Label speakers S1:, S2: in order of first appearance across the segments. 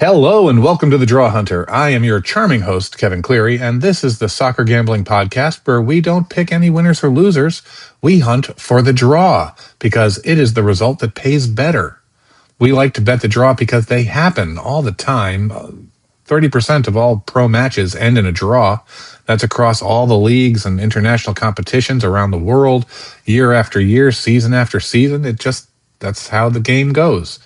S1: Hello and welcome to the Drawhunter. I am your charming host, Kevin Cleary, and this is the soccer gambling podcast where we don't pick any winners or losers. We hunt for the draw because it is the result that pays better. We like to bet the draw because they happen all the time. 30% of all pro matches end in a draw. That's across all the leagues and international competitions around the world, year after year, season after season. That's how the game goes.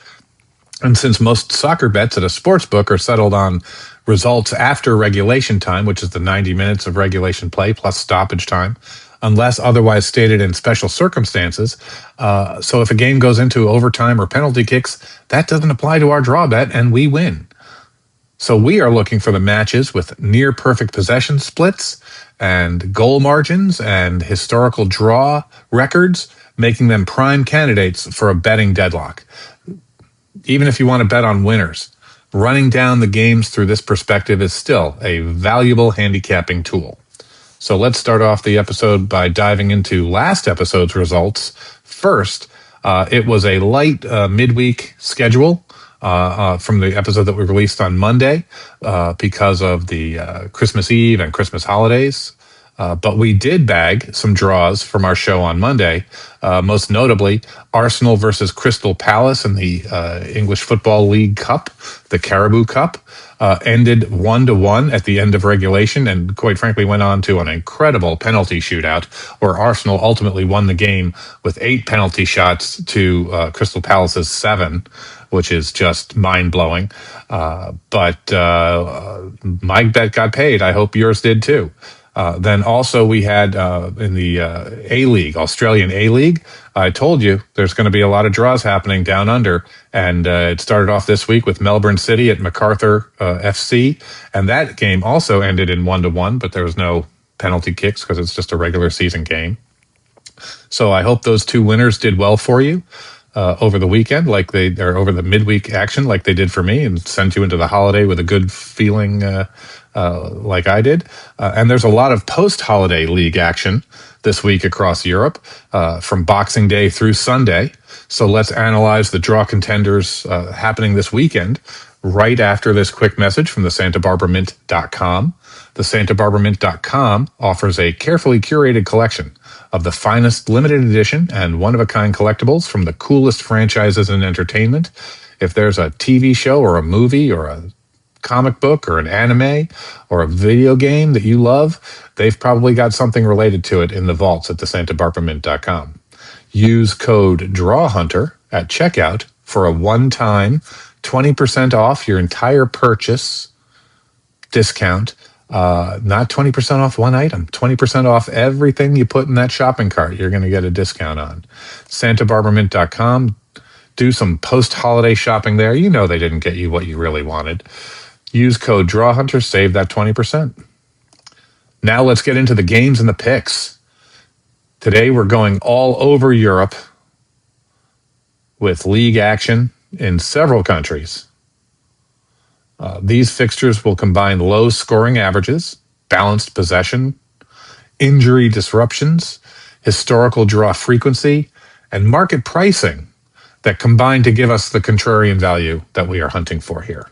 S1: And since most soccer bets at a sports book are settled on results after regulation time, which is the 90 minutes of regulation play plus stoppage time, unless otherwise stated in special circumstances. So if a game goes into overtime or penalty kicks, that doesn't apply to our draw bet and we win. So we are looking for the matches with near perfect possession splits and goal margins and historical draw records, making them prime candidates for a betting deadlock. Even if you want to bet on winners, running down the games through this perspective is still a valuable handicapping tool. So let's start off the episode by diving into last episode's results. First, it was a light midweek schedule from the episode that we released on Monday because of the Christmas Eve and Christmas holidays. But we did bag some draws from our show on Monday, most notably Arsenal versus Crystal Palace in the English Football League Cup, the Caribou Cup, ended 1-1 at the end of regulation and quite frankly went on to an incredible penalty shootout where Arsenal ultimately won the game with 8 penalty shots to Crystal Palace's 7. Which is just mind-blowing. But my bet got paid. I hope yours did too. Then also we had in the A-League, Australian A-League, I told you there's going to be a lot of draws happening down under. And it started off this week with Melbourne City at MacArthur FC. And that game also ended in 1-1, but there was no penalty kicks because it's just a regular season game. So I hope those two winners did well for you. Over the weekend, or over the midweek action, like they did for me, and sent you into the holiday with a good feeling, like I did. And there's a lot of post-holiday league action this week across Europe, from Boxing Day through Sunday. So let's analyze the draw contenders happening this weekend right after this quick message from the SantaBarbaraMint.com. The SantaBarbaraMint.com offers a carefully curated collection of the finest limited edition and one-of-a-kind collectibles from the coolest franchises in entertainment. If there's a TV show or a movie or a comic book or an anime or a video game that you love, they've probably got something related to it in the vaults at the SantaBarbaraMint.com. Use code DRAWHUNTER at checkout for a one-time 20% off your entire purchase discount. Not 20% off one item, 20% off everything you put in that shopping cart. You're going to get a discount on SantaBarbaraMint.com. Do some post-holiday shopping there. You know they didn't get you what you really wanted. Use code DRAWHUNTER, save that 20%. Now let's get into the games and the picks. Today we're going all over Europe with league action in several countries. These fixtures will combine low scoring averages, balanced possession, injury disruptions, historical draw frequency, and market pricing that combine to give us the contrarian value that we are hunting for here.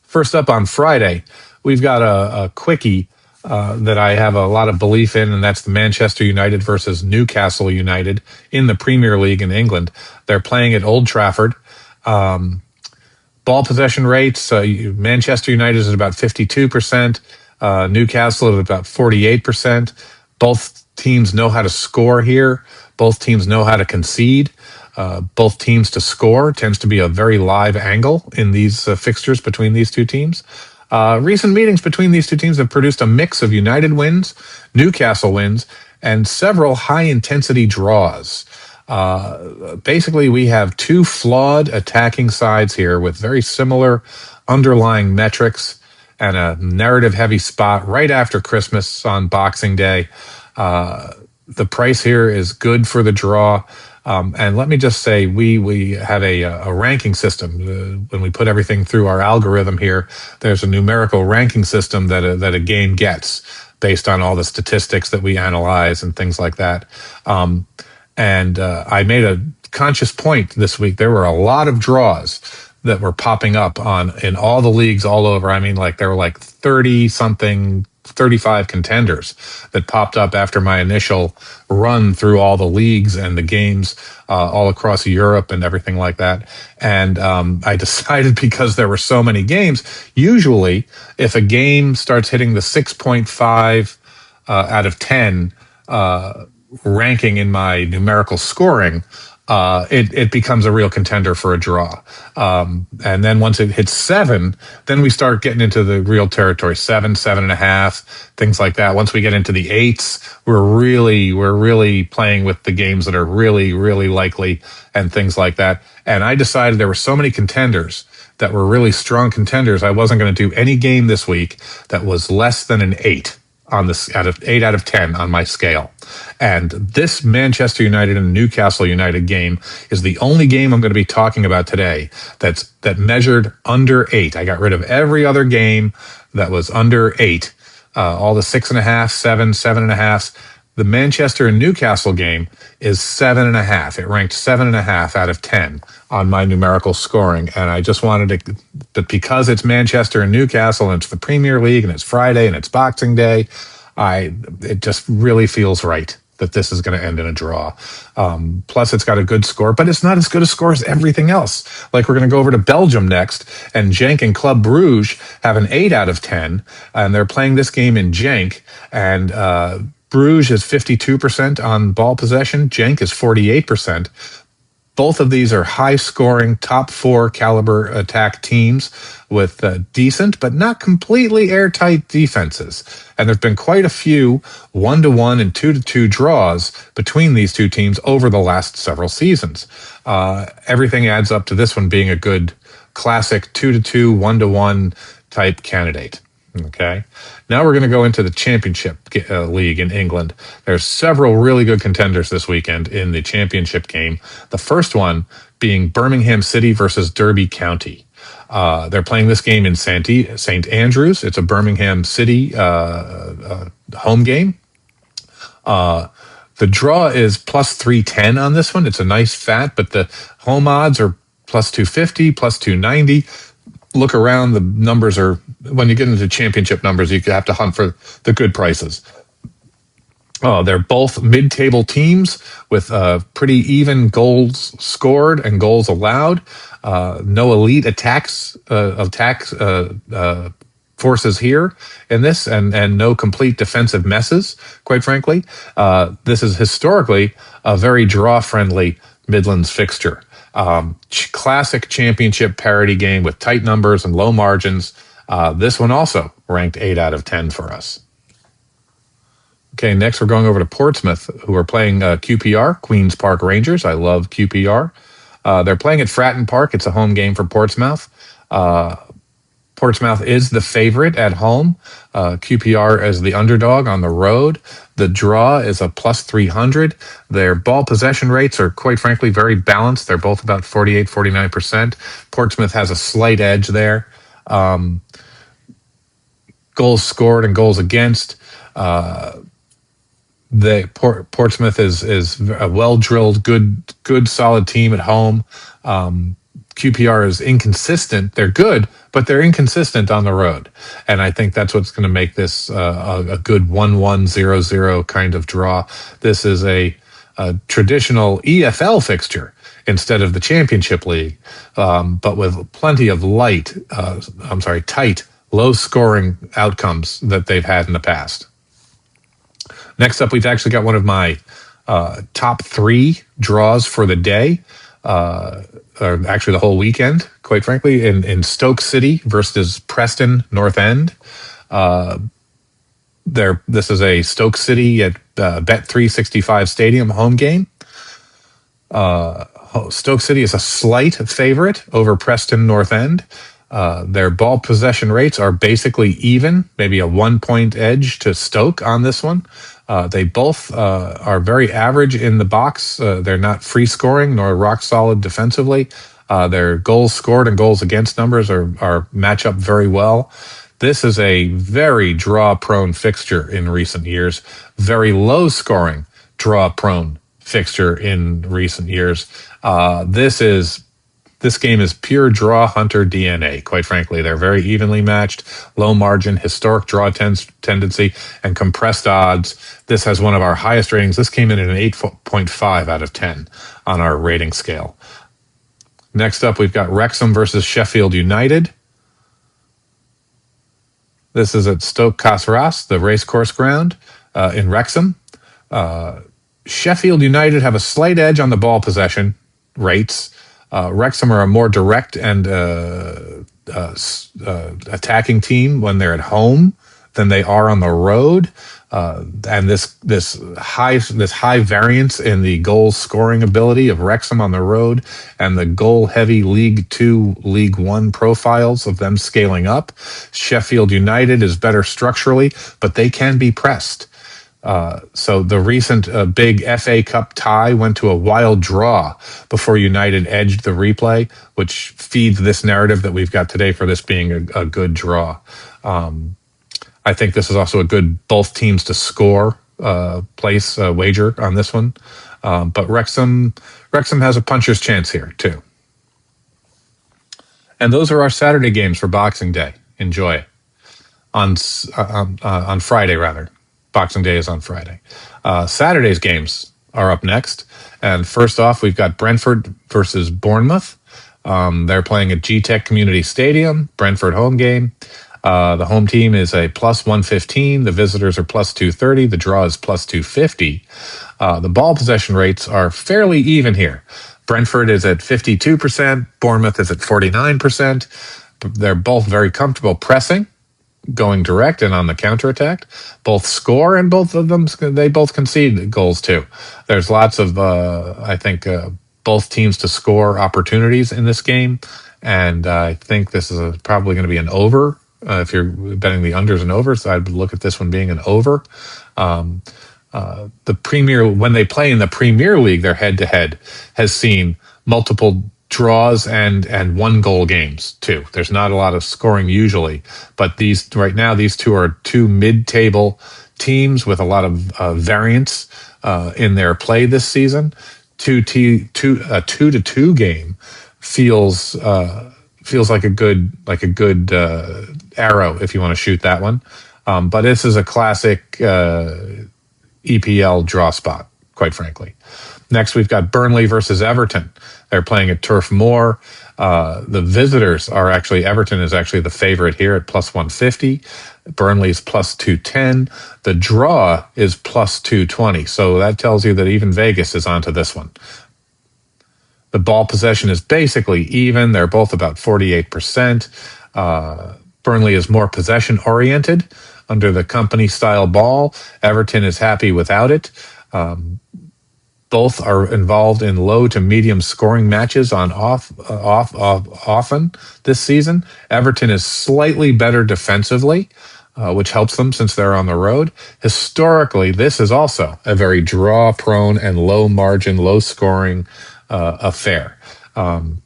S1: First up on Friday, we've got a quickie that I have a lot of belief in, and that's the Manchester United versus Newcastle United in the Premier League in England. They're playing at Old Trafford. Ball possession rates, Manchester United is at about 52%, Newcastle at about 48%. Both teams know how to score here. Both teams know how to concede. Both teams to score tends to be a very live angle in these fixtures between these two teams. Recent meetings between these two teams have produced a mix of United wins, Newcastle wins, and several high-intensity draws. Basically, we have two flawed attacking sides here with very similar underlying metrics and a narrative-heavy spot right after Christmas on Boxing Day. The price here is good for the draw. And let me just say, we have a ranking system. When we put everything through our algorithm here, there's a numerical ranking system that a game gets based on all the statistics that we analyze and things like that. And I made a conscious point this week. There were a lot of draws that were popping up in all the leagues all over. I mean, like there were like 30 something, 35 contenders that popped up after my initial run through all the leagues and the games all across Europe and everything like that. And I decided, because there were so many games, usually if a game starts hitting the 6.5 out of 10 ranking in my numerical scoring, it becomes a real contender for a draw. And then once it hits 7, then we start getting into the real territory, 7, 7.5, things like that. Once we get into the 8s, we're really playing with the games that are really, really likely and things like that. And I decided there were so many contenders that were really strong contenders, I wasn't going to do any game this week that was less than an 8 on this, out of 8 out of 10 on my scale. And this Manchester United and Newcastle United game is the only game I'm going to be talking about today that measured under 8. I got rid of every other game that was under 8. All the 6.5, 7, 7.5. The Manchester and Newcastle game is 7.5. It ranked 7.5 out of 10 on my numerical scoring. And I just wanted to, but because it's Manchester and Newcastle and it's the Premier League and it's Friday and it's Boxing Day, it just really feels right that this is going to end in a draw. Plus, it's got a good score, but it's not as good a score as everything else. Like, we're going to go over to Belgium next, and Genk and Club Brugge have an 8 out of 10, and they're playing this game in Genk, and Bruges is 52% on ball possession. Genk is 48%. Both of these are high-scoring, top-4 caliber attack teams with decent but not completely airtight defenses. And there've been quite a few 1-1 and 2-2 draws between these two teams over the last several seasons. Everything adds up to this one being a good classic 2-2, 1-1 type candidate. Okay. Now we're going to go into the Championship League in England. There's several really good contenders this weekend in the Championship game. The first one being Birmingham City versus Derby County. They're playing this game in St. Andrews. It's a Birmingham City home game. The draw is plus 310 on this one. It's a nice fat, but the home odds are plus 250, plus 290. Look around, the numbers are, when you get into championship numbers, you have to hunt for the good prices. They're both mid-table teams with pretty even goals scored and goals allowed. No elite forces here in this, and no complete defensive messes, quite frankly. This is historically a very draw-friendly Midlands fixture. Classic championship parity game with tight numbers and low margins. This one also ranked 8 out of 10 for us. Okay, next we're going over to Portsmouth, who are playing QPR, Queen's Park Rangers. I love QPR. They're playing at Fratton Park. It's a home game for Portsmouth. Portsmouth is the favorite at home. QPR is the underdog on the road. The draw is a plus 300. Their ball possession rates are, quite frankly, very balanced. They're both about 48, 49%. Portsmouth has a slight edge there. Goals scored and goals against. Portsmouth is a well-drilled, good, solid team at home. QPR is inconsistent. They're good, but they're inconsistent on the road. And I think that's what's going to make this a good 1-1, 0-0 kind of draw. This is a traditional EFL fixture instead of the Championship League, but with plenty of tight, low-scoring outcomes that they've had in the past. Next up, we've actually got one of my top 3 draws for the day. Or actually the whole weekend, quite frankly, in Stoke City versus Preston North End. This is a Stoke City at Bet365 Stadium home game. Stoke City is a slight favorite over Preston North End. Their ball possession rates are basically even, maybe a 1-point edge to Stoke on this one. They both are very average in the box. They're not free scoring nor rock solid defensively. Their goals scored and goals against numbers are match up very well. This is a very draw prone fixture in recent years. Very low scoring draw prone fixture in recent years. This This game is pure Drawhunter DNA. Quite frankly, they're very evenly matched, low margin, historic draw tendency, and compressed odds. This has one of our highest ratings. This came in at an 8.5 out of 10 on our rating scale. Next up, we've got Wrexham versus Sheffield United. This is at Stoke Casras, the racecourse ground in Wrexham. Sheffield United have a slight edge on the ball possession rates. Wrexham are a more direct and attacking team when they're at home than they are on the road. And this high variance in the goal scoring ability of Wrexham on the road and the goal heavy League 2, League 1 profiles of them scaling up. Sheffield United is better structurally, but they can be pressed. So the recent big FA Cup tie went to a wild draw before United edged the replay, which feeds this narrative that we've got today for this being a good draw. I think this is also a good both teams to score place wager on this one. But Wrexham has a puncher's chance here too. And those are our Saturday games for Boxing Day. Enjoy it. On Friday, rather. Boxing Day is on Friday. Saturday's games are up next. And first off, we've got Brentford versus Bournemouth. They're playing at G-Tech Community Stadium, Brentford home game. The home team is a plus 115. The visitors are plus 230. The draw is plus 250. The ball possession rates are fairly even here. Brentford is at 52%. Bournemouth is at 49%. They're both very comfortable pressing, going direct and on the counterattack. Both score, and both of them, they both concede goals too. There's lots of, I think, both teams to score opportunities in this game. And I think this is probably going to be an over. If you're betting the unders and overs, I'd look at this one being an over. The Premier, when they play in the Premier League, their head-to-head has seen multiple draws and one goal games too. There's not a lot of scoring usually, but these two are two mid-table teams with a lot of variance in their play this season. A 2-2 game feels like a good arrow if you want to shoot that one. But this is a classic EPL draw spot, quite frankly. Next, we've got Burnley versus Everton. They're playing at Turf Moor. The visitors are Everton is actually the favorite here at plus 150. Burnley's plus 210. The draw is plus 220. So that tells you that even Vegas is onto this one. The ball possession is basically even. They're both about 48%. Burnley is more possession-oriented under the company style ball. Everton is happy without it. Both are involved in low to medium scoring matches on often this season. Everton is slightly better defensively, which helps them since they're on the road. Historically, this is also a very draw-prone and low-margin, low-scoring affair.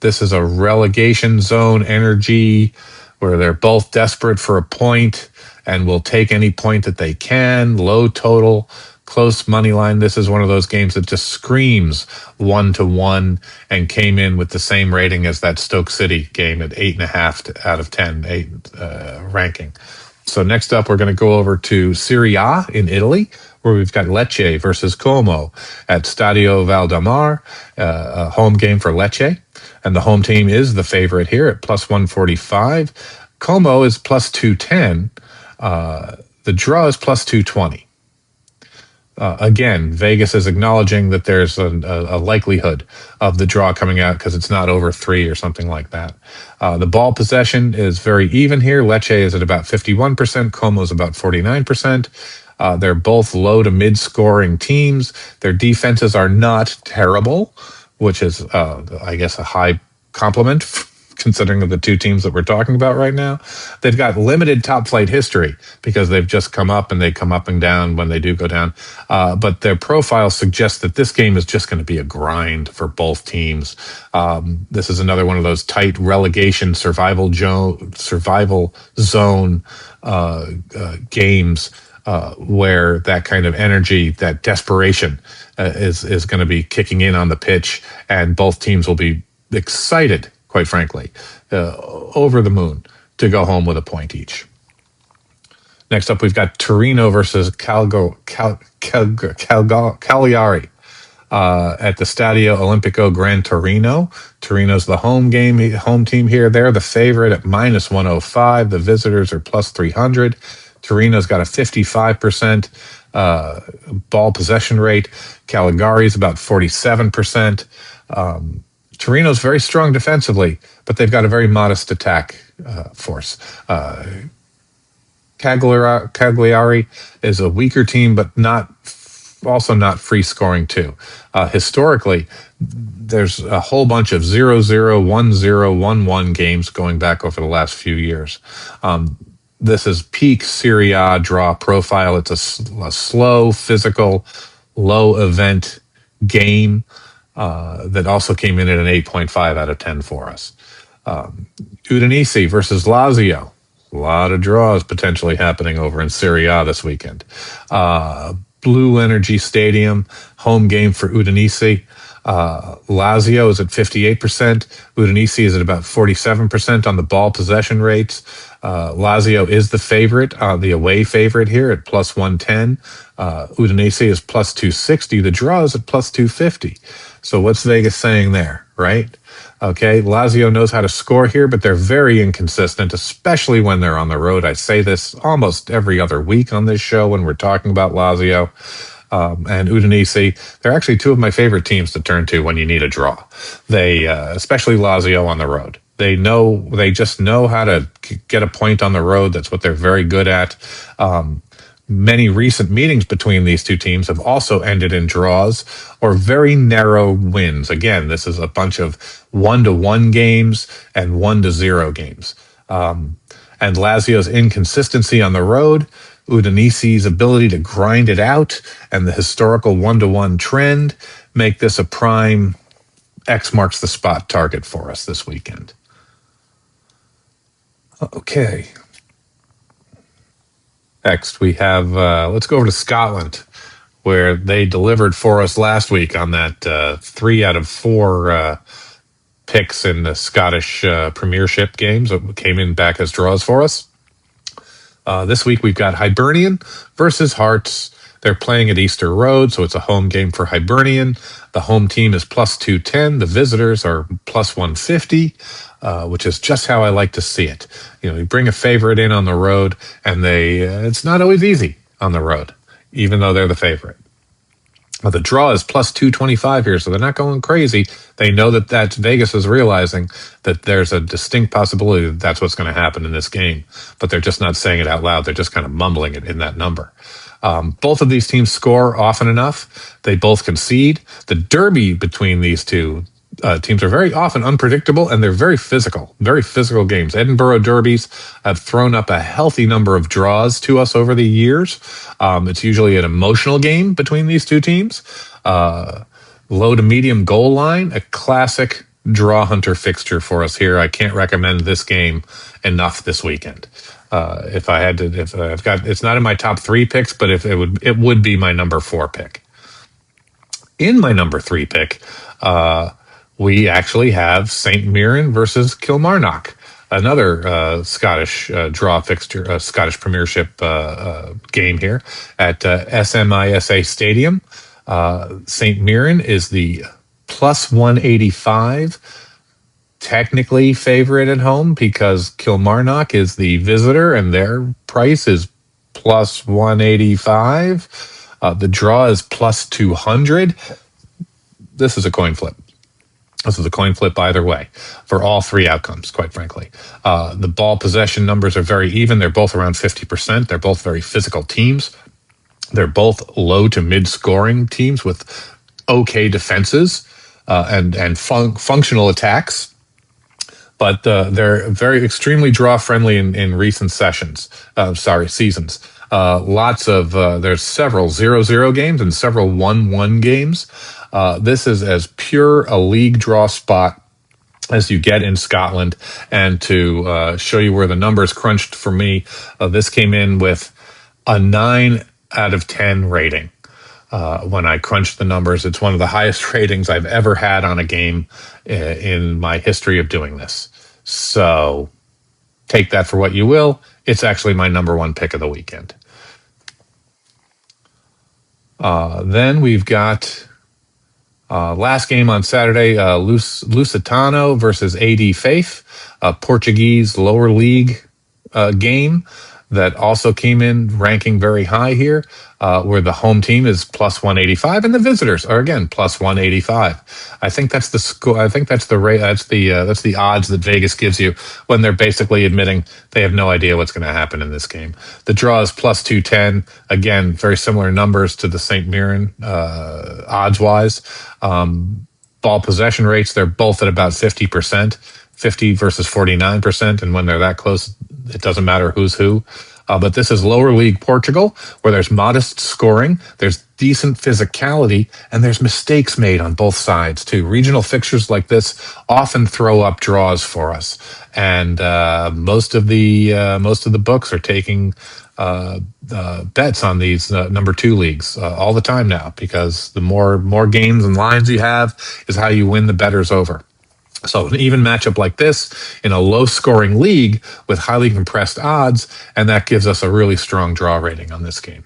S1: This is a relegation zone energy where they're both desperate for a point and will take any point that they can. Low total, close money line. This is one of those games that just screams 1-1 and came in with the same rating as that Stoke City game at 8.5 out of 10 ranking. So next up, we're going to go over to Serie A in Italy, where we've got Lecce versus Como at Stadio Valdemar, a home game for Lecce. And the home team is the favorite here at plus 145. Como is plus 210. The draw is plus 220. Again, Vegas is acknowledging that there's a likelihood of the draw coming out because it's not over 3 or something like that. The ball possession is very even here. Lecce is at about 51%. Como is about 49%. They're both low to mid-scoring teams. Their defenses are not terrible, which is, I guess, a high compliment considering the two teams that we're talking about right now. They've got limited top flight history because they've just come up and they come up and down when they do go down. But their profile suggests that this game is just going to be a grind for both teams. This is another one of those tight relegation survival zone games where that kind of energy, that desperation is going to be kicking in on the pitch, and both teams will be excited, quite quite frankly. Over the moon to go home with a point each. Next up, we've got Torino versus Cagliari at the Stadio Olimpico Gran Torino. Torino's the home team here. They're the favorite at minus 105. The visitors are plus 300. Torino's got a 55% ball possession rate. Cagliari's about 47%. Torino's very strong defensively, but they've got a very modest attack force. Cagliari is a weaker team, but also not free scoring too. Historically, there's a whole bunch of 0-0, 1-0, 1-1 games going back over the last few years. This is peak Serie A draw profile. It's a slow, physical, low event game that also came in at an 8.5 out of 10 for us. Udinese versus Lazio. A lot of draws potentially happening over in Serie A this weekend. Blue Energy Stadium, home game for Udinese. Lazio is at 58%. Udinese is at about 47% on the ball possession rates. Lazio is the favorite, the away favorite here at plus 110. Udinese is plus 260. The draw is at plus 250. So what's Vegas saying there, right? Okay, Lazio knows how to score here, but they're very inconsistent, especially when they're on the road. I say this almost every other week on this show when we're talking about Lazio. And Udinese, they're actually two of my favorite teams to turn to when you need a draw. They, especially Lazio on the road. They just know how to get a point on the road. That's what they're very good at. Many recent meetings between these two teams have also ended in draws or very narrow wins. Again, this is a bunch of 1-1 games and 1-0 games. And Lazio's inconsistency on the road, Udinese's ability to grind it out, and the historical 1-1 trend make this a prime X marks the spot target for us this weekend. Okay. Next, we have, let's go over to Scotland, where they delivered for us last week on that 3 out of 4 picks in the Scottish Premiership games that came in back as draws for us. This week, we've got Hibernian versus Hearts. They're playing at Easter Road, so it's a home game for Hibernian. The home team is plus 210. The visitors are plus 150. Which is just how I like to see it. You know, you bring a favorite in on the road, and it's not always easy on the road, even though they're the favorite. Well, the draw is plus 225 here, so they're not going crazy. They know that Vegas is realizing that there's a distinct possibility that that's what's going to happen in this game, but they're just not saying it out loud. They're just kind of mumbling it in that number. Both of these teams score often enough. They both concede. The derby between these two teams are very often unpredictable, and they're very physical games. Edinburgh derbies have thrown up a healthy number of draws to us over the years. It's usually an emotional game between these two teams. Low to medium goal line, a classic Drawhunter fixture for us here. I can't recommend this game enough this weekend. If I've got, it's not in my top 3 picks, but if it would be my number 4 pick. In my number 3 pick, we actually have St. Mirren versus Kilmarnock, another Scottish draw fixture, Scottish Premiership game here at SMISA Stadium. St. Mirren is the plus 185, technically favorite at home because Kilmarnock is the visitor and their price is plus 185. The draw is plus 200. This is a coin flip. This is a coin flip either way for all 3 outcomes, quite frankly. The ball possession numbers are very even. They're both around 50%. They're both very physical teams. They're both low to mid-scoring teams with okay defenses and functional attacks. But they're very extremely draw-friendly in recent seasons. Lots of, there's several 0-0 games and several 1-1 games. This is as pure a league draw spot as you get in Scotland. And to show you where the numbers crunched for me, this came in with a 9 out of 10 rating. When I crunch the numbers, it's one of the highest ratings I've ever had on a game in my history of doing this. So take that for what you will. It's actually my number one pick of the weekend. Then we've got last game on Saturday, Lusitano versus AD Faith, a Portuguese lower league game that also came in ranking very high here, where the home team is plus 185 and the visitors are again plus 185. I think that's the score. I think that's the odds that Vegas gives you when they're basically admitting they have no idea what's going to happen in this game. The draw is plus 210. Again, very similar numbers to the St. Mirren odds wise. Ball possession rates, they're both at about 50%, 50 versus 49%. And when they're that close, it doesn't matter who's who. But this is lower league Portugal, where there's modest scoring, there's decent physicality, and there's mistakes made on both sides too. Regional fixtures like this often throw up draws for us, and most of the books are taking bets on these number two leagues all the time now, because the more games and lines you have is how you win the bettors over. So an even matchup like this in a low-scoring league with highly compressed odds, and that gives us a really strong draw rating on this game.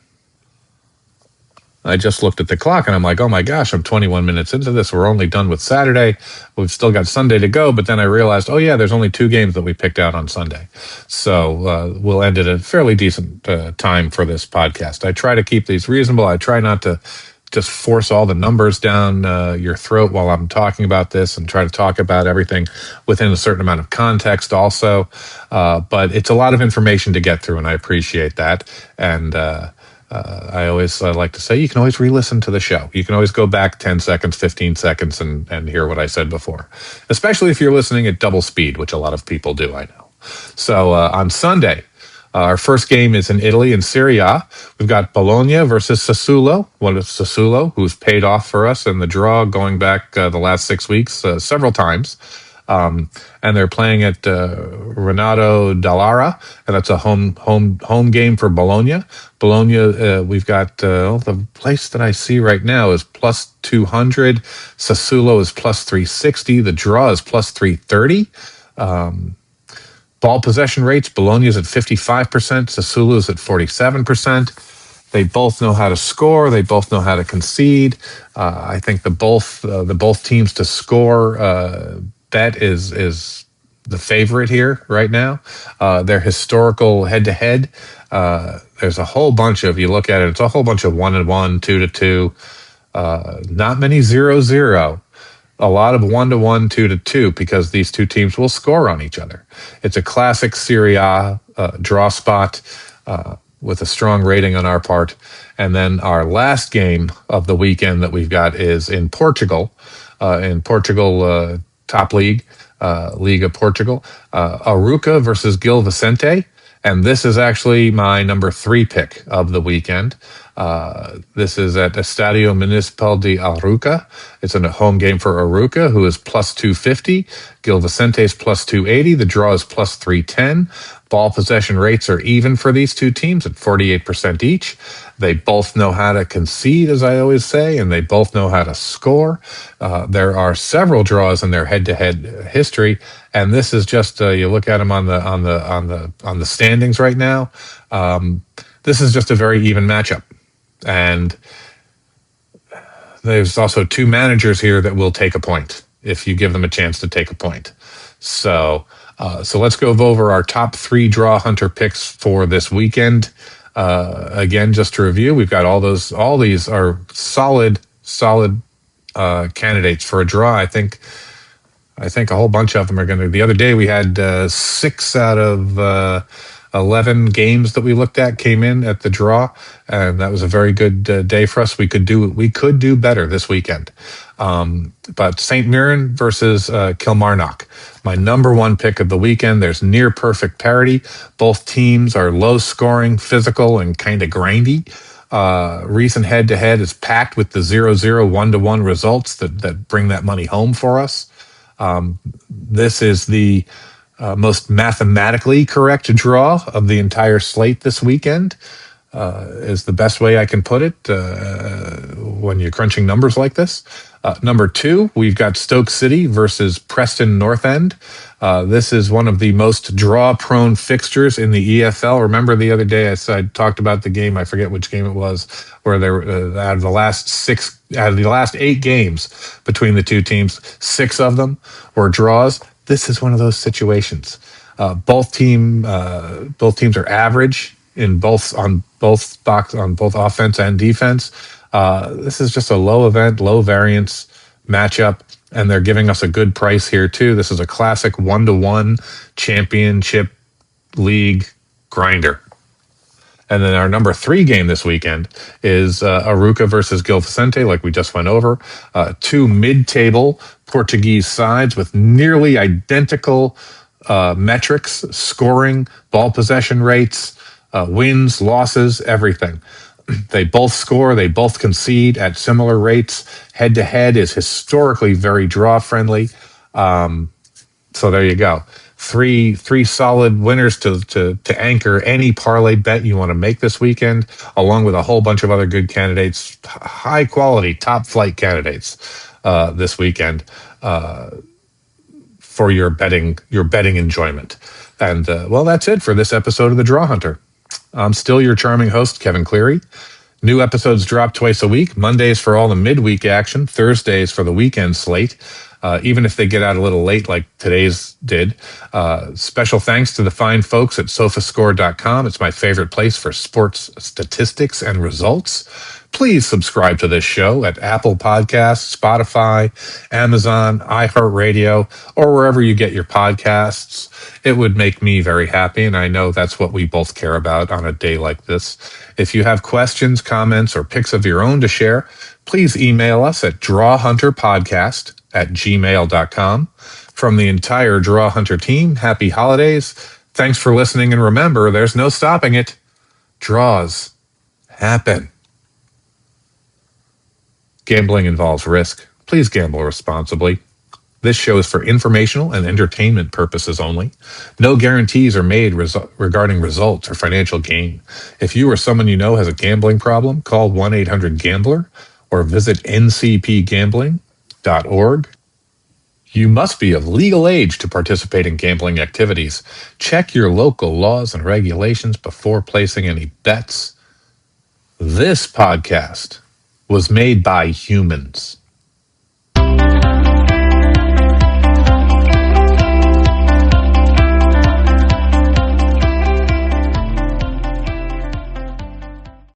S1: I just looked at the clock and I'm like, oh my gosh, I'm 21 minutes into this. We're only done with Saturday. We've still got Sunday to go. But then I realized, oh yeah, there's only 2 games that we picked out on Sunday. So we'll end at a fairly decent time for this podcast. I try to keep these reasonable. I try not to just force all the numbers down your throat while I'm talking about this, and try to talk about everything within a certain amount of context also. But it's a lot of information to get through, and I appreciate that. And I always like to say you can always re-listen to the show. You can always go back 10 seconds, 15 seconds and hear what I said before, especially if you're listening at double speed, which a lot of people do, I know. So on Sunday, our first game is in Italy in Serie A. We've got Bologna versus Sassuolo. One of Sassuolo, who's paid off for us in the draw going back the last 6 weeks several times. And they're playing at Renato Dallara, and that's a home game for Bologna. Bologna, we've got the place that I see right now is plus 200. Sassuolo is plus 360. The draw is plus 330. Ball possession rates, Bologna is at 55%, Sassuolo is at 47%. They both know how to score. They both know how to concede. I think the both teams to score bet is the favorite here right now. Their historical head-to-head, there's a whole bunch of, you look at it, it's a whole bunch of 1-1, 2-2, not many 0-0. A lot of 1-1, 2-2, because these two teams will score on each other. It's a classic Serie A draw spot with a strong rating on our part. And then our last game of the weekend that we've got is in Portugal, top league, Liga Portugal, Arouca versus Gil Vicente. And this is actually my number 3 pick of the weekend. This is at Estadio Municipal de Arouca. It's a home game for Arouca, who is plus 250. Gil Vicente is plus 280. The draw is plus 310. Ball possession rates are even for these two teams at 48% each. They both know how to concede, as I always say, and they both know how to score. There are several draws in their head-to-head history, and this is just you look at them on the standings right now. This is just a very even matchup, and there's also 2 managers here that will take a point if you give them a chance to take a point. So let's go over our top 3 draw hunter picks for this weekend. Again, just to review, we've got all these are solid candidates for a draw. I think a whole bunch of them are going to. The other day we had 6 out of 11 games that we looked at came in at the draw, and that was a very good day for us. We could do better this weekend. But St. Mirren versus Kilmarnock, my number 1 pick of the weekend. There's near perfect parity. Both teams are low scoring, physical, and kind of grindy. Recent head-to-head is packed with the 0-0, 1-1 results that bring that money home for us. This is the most mathematically correct draw of the entire slate this weekend, is the best way I can put it. when you're crunching numbers like this. Number 2, we've got Stoke City versus Preston North End. This is one of the most draw-prone fixtures in the EFL. Remember the other day I talked about the game, I forget which game it was, where they were, out of the last 8 games between the two teams, 6 of them were draws. This is one of those situations. Both teams are average on both offense and defense. This is just a low event, low variance matchup, and they're giving us a good price here too. This is a classic 1-to-1 championship league grinder. And then our number 3 game this weekend is Arouca versus Gil Vicente, like we just went over. 2 mid-table Portuguese sides with nearly identical metrics, scoring, ball possession rates, wins, losses, everything. They both score, they both concede at similar rates. Head-to-head is historically very draw-friendly. So there you go. Three solid winners to anchor any parlay bet you want to make this weekend, along with a whole bunch of other good candidates, high quality, top flight candidates this weekend for your betting enjoyment. And well, that's it for this episode of the Drawhunter. I'm still your charming host, Kevin Cleary. New episodes drop twice a week, Mondays for all the midweek action, Thursdays for the weekend slate. Even if they get out a little late like today's did. Special thanks to the fine folks at sofascore.com. It's my favorite place for sports statistics and results. Please subscribe to this show at Apple Podcasts, Spotify, Amazon, iHeartRadio, or wherever you get your podcasts. It would make me very happy, and I know that's what we both care about on a day like this. If you have questions, comments, or picks of your own to share, please email us at drawhunterpodcast@gmail.com. From the entire Drawhunter team, happy holidays. Thanks for listening, and remember, there's no stopping it. Draws happen. Gambling involves risk. Please gamble responsibly. This show is for informational and entertainment purposes only. No guarantees are made regarding results or financial gain. If you or someone you know has a gambling problem, call 1-800-GAMBLER or visit ncpgambling.org. You must be of legal age to participate in gambling activities. Check your local laws and regulations before placing any bets. This podcast was made by humans.